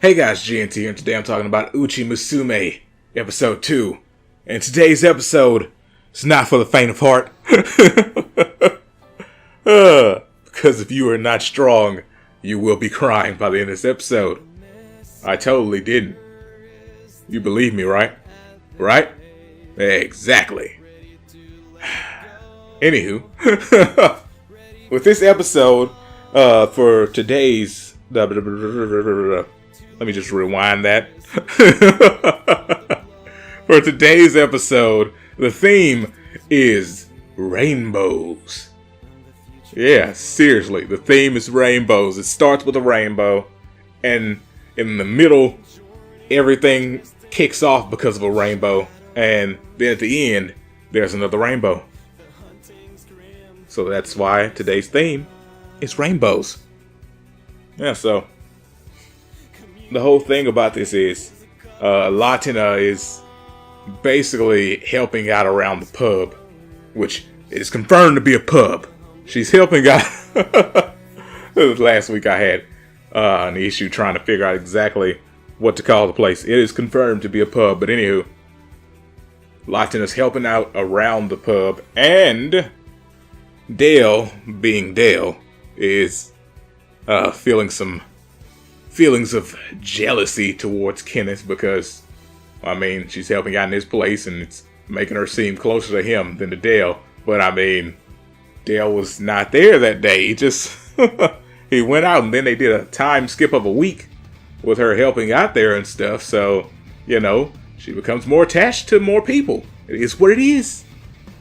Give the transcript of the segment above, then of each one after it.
Hey guys, GNT here, and today I'm talking about UchiMusume, episode 2. And today's episode is not for the faint of heart. Because if you are not strong, you will be crying by the end of this episode. I totally didn't. You believe me, right? Right? Exactly. Anywho, with this episode, for today's... Let me just rewind that. For today's episode, the theme is rainbows. Yeah, seriously, the theme is rainbows. It starts with a rainbow, and in the middle, everything kicks off because of a rainbow, and then at the end, there's another rainbow. So that's why today's theme is rainbows. Yeah, so the whole thing about this is Latina is basically helping out around the pub, which is confirmed to be a pub. She's helping out. Last week I had an issue trying to figure out exactly what to call the place. It is confirmed to be a pub, but anywho, Latina's helping out around the pub, and Dale, being Dale, is feeling some feelings of jealousy towards Kenneth because, I mean, she's helping out in his place and it's making her seem closer to him than to Dale. But I mean, Dale was not there that day. He just, he went out and then they did a time skip of a week with her helping out there and stuff. So, you know, she becomes more attached to more people. It is what it is.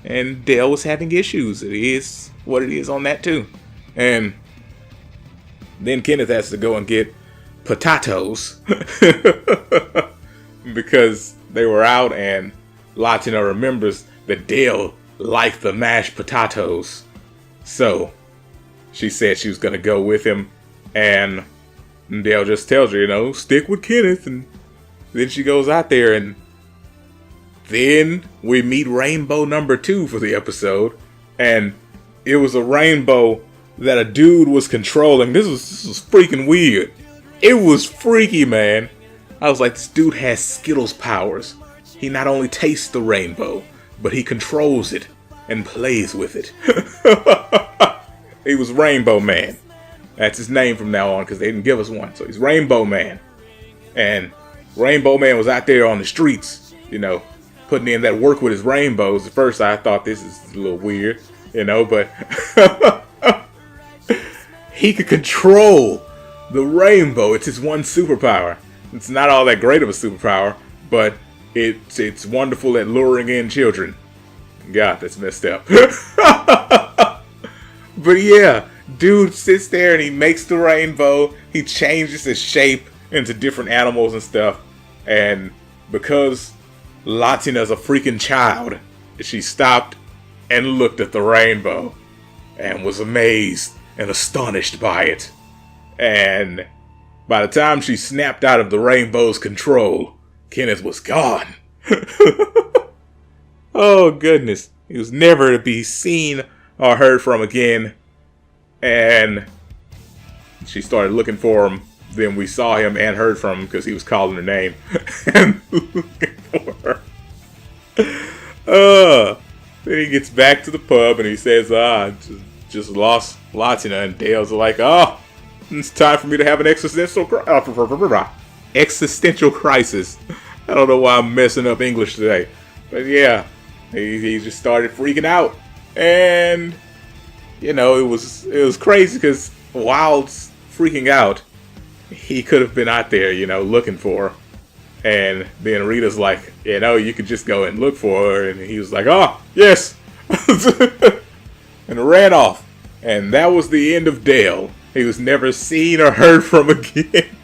And Dale was having issues. It is what it is on that too. And then Kenneth has to go and get potatoes because they were out, and Latina remembers that Dale liked the mashed potatoes. So she said she was going to go with him, and Dale just tells her, you know, stick with Kenneth. And then she goes out there, and then we meet rainbow number 2 for the episode, and it was a rainbow that a dude was controlling. This was freaking weird. It was freaky, man. I was like, this dude has Skittles powers. He not only tastes the rainbow, but he controls it and plays with it. He was Rainbow Man. That's his name from now on because they didn't give us one. So he's Rainbow Man. And Rainbow Man was out there on the streets, you know, putting in that work with his rainbows. At first I thought this is a little weird, you know, but he could control the rainbow. It's his one superpower. It's not all that great of a superpower, but it's wonderful at luring in children. God, that's messed up. But yeah, dude sits there and he makes the rainbow. He changes his shape into different animals and stuff. And because Latina's a freaking child, she stopped and looked at the rainbow and was amazed and astonished by it. And by the time she snapped out of the rainbow's control, Kenneth was gone. Oh goodness. He was never to be seen or heard from again. And she started looking for him. Then we saw him and heard from him because he was calling her name and looking for her. Then he gets back to the pub and he says, just lost Latina. And Dale's like, oh, it's time for me to have an existential crisis. I don't know why I'm messing up English today. But yeah, he just started freaking out. And, you know, it was crazy because while freaking out, he could have been out there, you know, looking for her. And then Rita's like, you know, you could just go and look for her. And he was like, oh, yes. And ran off. And that was the end of Dale. He was never seen or heard from again.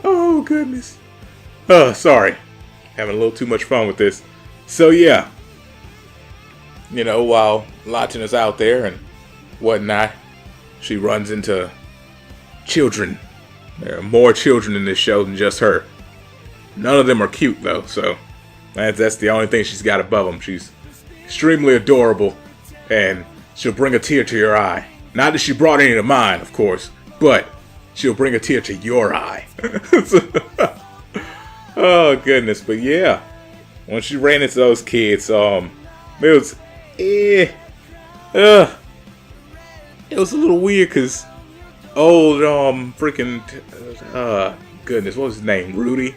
Oh, goodness. Oh, sorry. Having a little too much fun with this. So, yeah. You know, while Latina's out there and whatnot, she runs into children. There are more children in this show than just her. None of them are cute, though, so that's the only thing she's got above them. She's extremely adorable, and she'll bring a tear to your eye Not that she brought any to mine, of course, but she'll bring a tear to your eye. Oh, goodness. But yeah, when she ran into those kids, it was, it was a little weird because old, goodness, what was his name? Rudy?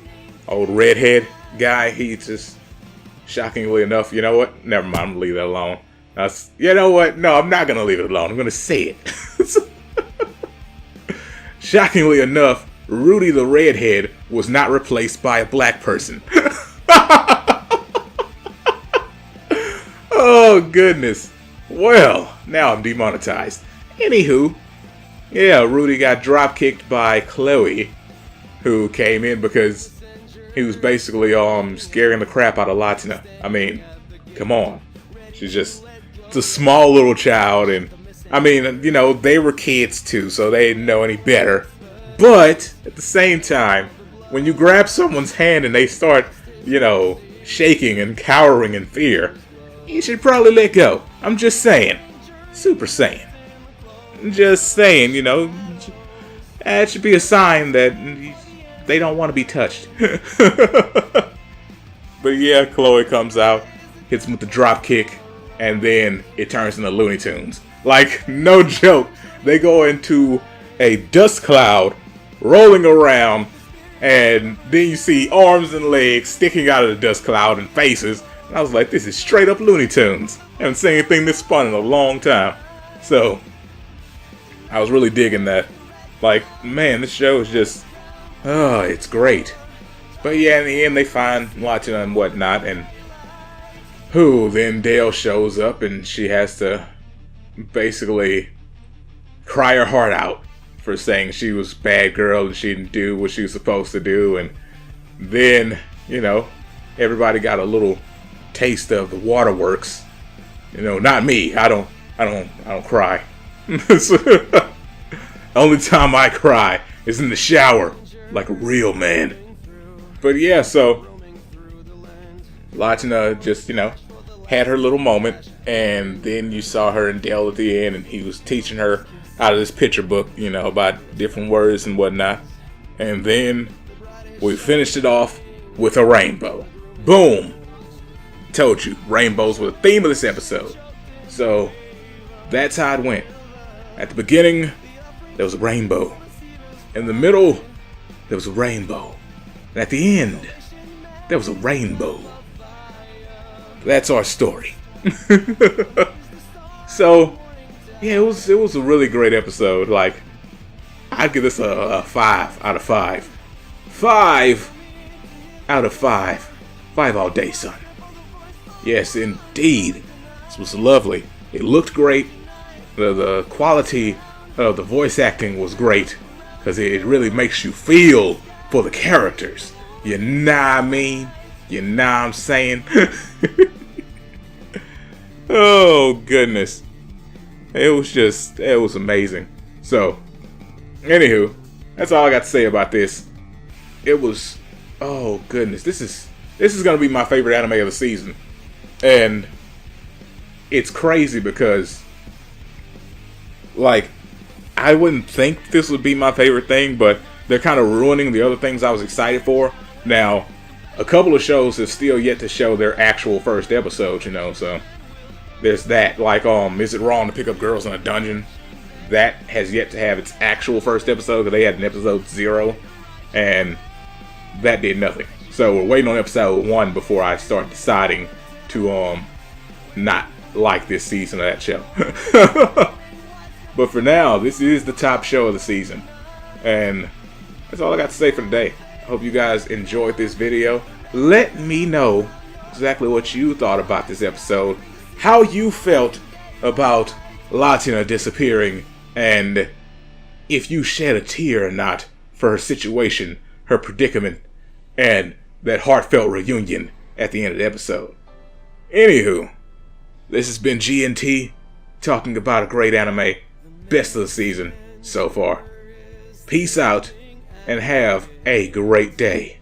Old redhead guy. He just, shockingly enough, you know what? Never mind, I'm gonna leave that alone. You know what? No, I'm not gonna leave it alone. I'm gonna say it. Shockingly enough, Rudy the redhead was not replaced by a black person. Oh, goodness. Well, now I'm demonetized. Anywho, yeah, Rudy got drop-kicked by Chloe, who came in because he was basically scaring the crap out of Latina. I mean, come on. She's just, it's a small little child, and I mean, you know, they were kids too, so they didn't know any better. But at the same time, when you grab someone's hand and they start, you know, shaking and cowering in fear, you should probably let go. I'm just saying. Super Saiyan. Just saying, you know, that should be a sign that they don't want to be touched. But yeah, Chloe comes out, hits him with the drop kick, and then it turns into Looney Tunes. Like, no joke. They go into a dust cloud rolling around, and then you see arms and legs sticking out of the dust cloud and faces. And I was like, this is straight up Looney Tunes. I haven't seen anything this fun in a long time. So, I was really digging that. Like, man, this show is just, oh, it's great. But yeah, in the end, they find Latina and whatnot, and then Dale shows up, and she has to basically cry her heart out for saying she was a bad girl and she didn't do what she was supposed to do. And then, you know, everybody got a little taste of the waterworks. You know, not me. I don't cry. Only time I cry is in the shower, like a real man. But yeah, so Latina just, you know, had her little moment, and then you saw her and Dale at the end, and he was teaching her out of this picture book, you know, about different words and whatnot. And then we finished it off with a rainbow. Boom! Told you, rainbows were the theme of this episode. So that's how it went. At the beginning, there was a rainbow. In the middle, there was a rainbow. And at the end, there was a rainbow. That's our story. So, yeah, it was a really great episode. Like, I'd give this a 5 out of 5. 5 out of 5. 5 all day, son. Yes, indeed. This was lovely. It looked great. The quality of the voice acting was great, because it really makes you feel for the characters. You know what I mean? You know what I'm saying? Oh, goodness. It was amazing. So, anywho, that's all I got to say about this. It was, oh goodness, this is going to be my favorite anime of the season. And it's crazy because, like, I wouldn't think this would be my favorite thing, but they're kind of ruining the other things I was excited for. Now, a couple of shows have still yet to show their actual first episode, you know, so there's that. Like, Is It Wrong to Pick Up Girls in a Dungeon? That has yet to have its actual first episode, because they had an episode 0, and that did nothing. So we're waiting on episode 1 before I start deciding to not like this season of that show. But for now, this is the top show of the season. And that's all I got to say for today. I hope you guys enjoyed this video. Let me know exactly what you thought about this episode, how you felt about Latina disappearing, and if you shed a tear or not for her situation, her predicament, and that heartfelt reunion at the end of the episode. Anywho, this has been GNT talking about a great anime, best of the season so far. Peace out, and have a great day.